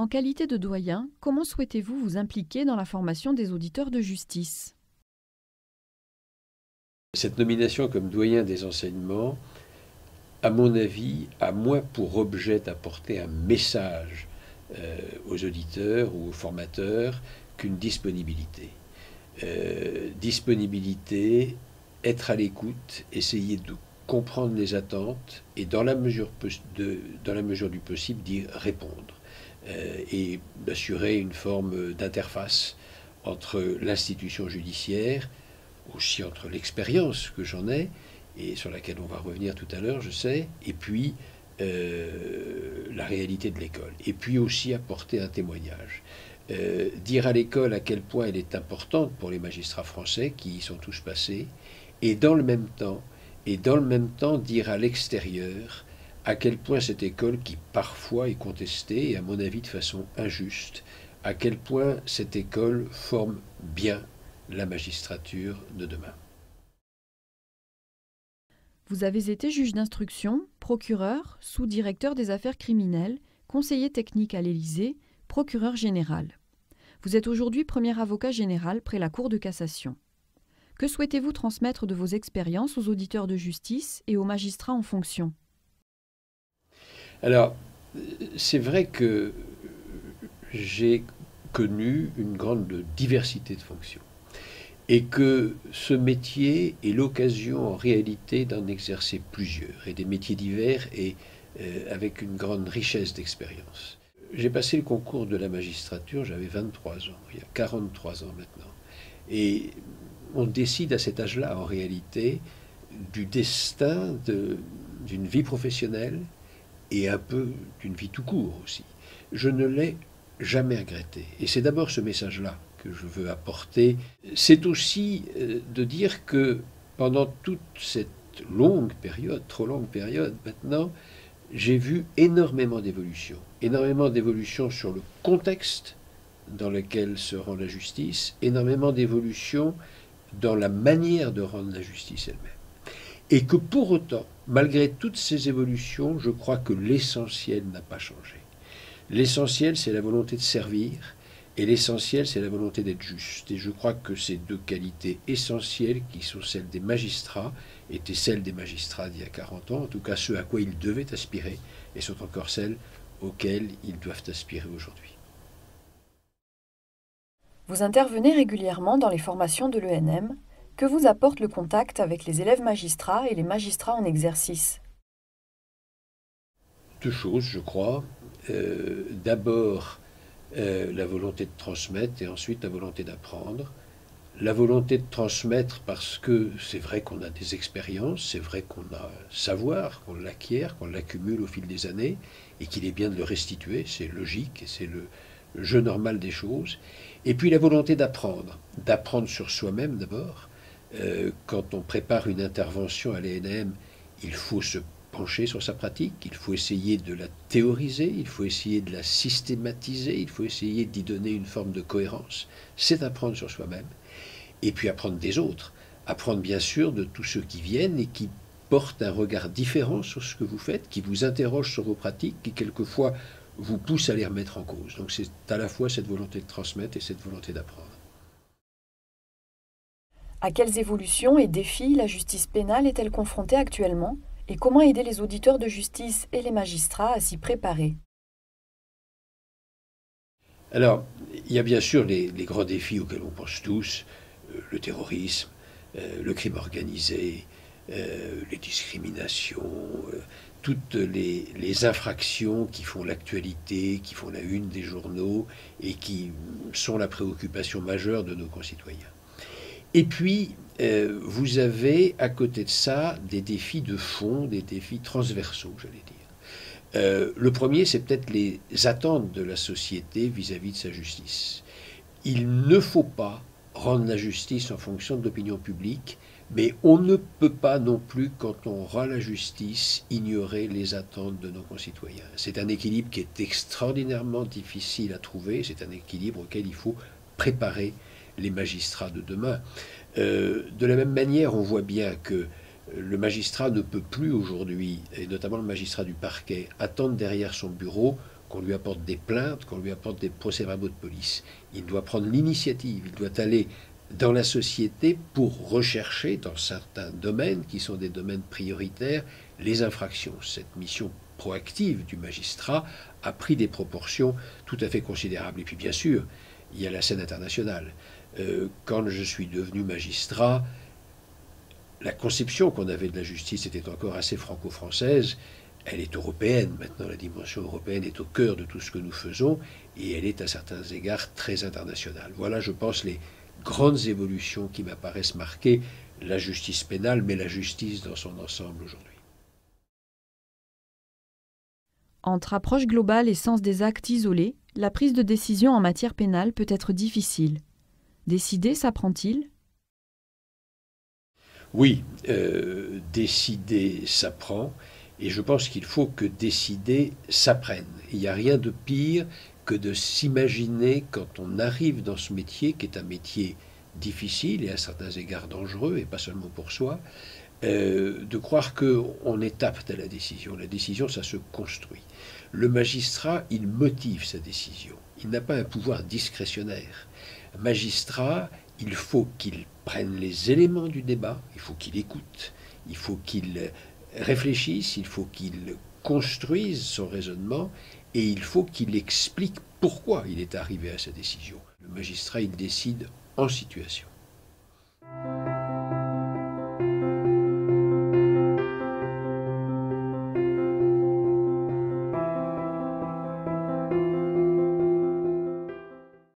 En qualité de doyen, comment souhaitez-vous vous impliquer dans la formation des auditeurs de justice? Cette nomination comme doyen des enseignements, à mon avis, a moins pour objet d'apporter un message aux auditeurs ou aux formateurs qu'une disponibilité. Disponibilité, être à l'écoute, essayer de comprendre les attentes et dans la mesure du possible d'y répondre et d'assurer une forme d'interface entre l'institution judiciaire, aussi entre l'expérience que j'en ai et sur laquelle on va revenir tout à l'heure, je sais, et puis la réalité de l'école. Et puis aussi apporter un témoignage. Dire à l'école à quel point elle est importante pour les magistrats français qui y sont tous passés, et dans le même temps, dire à l'extérieur à quel point cette école, qui parfois est contestée, et à mon avis de façon injuste, à quel point cette école forme bien la magistrature de demain. Vous avez été juge d'instruction, procureur, sous-directeur des affaires criminelles, conseiller technique à l'Élysée, procureur général. Vous êtes aujourd'hui premier avocat général près la Cour de cassation. Que souhaitez-vous transmettre de vos expériences aux auditeurs de justice et aux magistrats en fonction? Alors, c'est vrai que j'ai connu une grande diversité de fonctions et que ce métier est l'occasion en réalité d'en exercer plusieurs, et des métiers divers et avec une grande richesse d'expérience. J'ai passé le concours de la magistrature, j'avais 23 ans, il y a 43 ans maintenant. Et on décide à cet âge-là, en réalité, du destin d'une vie professionnelle et un peu d'une vie tout court aussi. Je ne l'ai jamais regretté. Et c'est d'abord ce message-là que je veux apporter. C'est aussi de dire que pendant toute cette longue période, trop longue période maintenant, j'ai vu énormément d'évolutions sur le contexte dans lequel se rend la justice, énormément d'évolutions dans la manière de rendre la justice elle-même. Et que pour autant, malgré toutes ces évolutions, je crois que l'essentiel n'a pas changé. L'essentiel, c'est la volonté de servir, et l'essentiel, c'est la volonté d'être juste. Et je crois que ces deux qualités essentielles, qui sont celles des magistrats, étaient celles des magistrats d'il y a 40 ans, en tout cas ceux à quoi ils devaient aspirer, et sont encore celles auxquelles ils doivent aspirer aujourd'hui. Vous intervenez régulièrement dans les formations de l'ENM. Que vous apporte le contact avec les élèves magistrats et les magistrats en exercice? Deux choses, je crois. D'abord, la volonté de transmettre et ensuite la volonté d'apprendre. La volonté de transmettre parce que c'est vrai qu'on a des expériences, c'est vrai qu'on a un savoir, qu'on l'acquiert, qu'on l'accumule au fil des années et qu'il est bien de le restituer, c'est logique et c'est le jeu normal des choses. Et puis la volonté d'apprendre sur soi-même d'abord. Quand on prépare une intervention à l'ENM, il faut se pencher sur sa pratique, il faut essayer de la théoriser, il faut essayer de la systématiser, il faut essayer d'y donner une forme de cohérence. C'est apprendre sur soi-même. Et puis apprendre des autres. Apprendre bien sûr de tous ceux qui viennent et qui portent un regard différent sur ce que vous faites, qui vous interrogent sur vos pratiques, qui quelquefois vous poussent à les remettre en cause. Donc c'est à la fois cette volonté de transmettre et cette volonté d'apprendre. À quelles évolutions et défis la justice pénale est-elle confrontée actuellement? Et comment aider les auditeurs de justice et les magistrats à s'y préparer? Alors, il y a bien sûr les grands défis auxquels on pense tous, le terrorisme, le crime organisé, les discriminations, toutes les infractions qui font l'actualité, qui font la une des journaux et qui sont la préoccupation majeure de nos concitoyens. Et puis, vous avez à côté de ça des défis de fond, des défis transversaux, j'allais dire. Le premier, c'est peut-être les attentes de la société vis-à-vis de sa justice. Il ne faut pas rendre la justice en fonction de l'opinion publique, mais on ne peut pas non plus, quand on rend la justice, ignorer les attentes de nos concitoyens. C'est un équilibre qui est extraordinairement difficile à trouver, c'est un équilibre auquel il faut préparer les magistrats de demain. De la même manière, on voit bien que le magistrat ne peut plus aujourd'hui, et notamment le magistrat du parquet, attendre derrière son bureau qu'on lui apporte des plaintes, qu'on lui apporte des procès-verbaux de police. Il doit prendre l'initiative, il doit aller dans la société pour rechercher, dans certains domaines qui sont des domaines prioritaires, les infractions. Cette mission proactive du magistrat a pris des proportions tout à fait considérables. Et puis bien sûr, il y a la scène internationale. Quand je suis devenu magistrat, la conception qu'on avait de la justice était encore assez franco-française. Elle est européenne. Maintenant, la dimension européenne est au cœur de tout ce que nous faisons et elle est à certains égards très internationale. Voilà, je pense, les grandes évolutions qui m'apparaissent marquer la justice pénale, mais la justice dans son ensemble aujourd'hui. Entre approche globale et sens des actes isolés, la prise de décision en matière pénale peut être difficile. Décider s'apprend-il ? Oui, décider s'apprend, et je pense qu'il faut que décider s'apprenne. Il n'y a rien de pire que de s'imaginer, quand on arrive dans ce métier, qui est un métier difficile et à certains égards dangereux, et pas seulement pour soi, de croire qu'on est apte à la décision. La décision, ça se construit. Le magistrat, il motive sa décision. Il n'a pas un pouvoir discrétionnaire. Un magistrat, il faut qu'il prenne les éléments du débat, il faut qu'il écoute, il faut qu'il réfléchisse, il faut qu'il construise son raisonnement et il faut qu'il explique pourquoi il est arrivé à sa décision. Le magistrat, il décide en situation.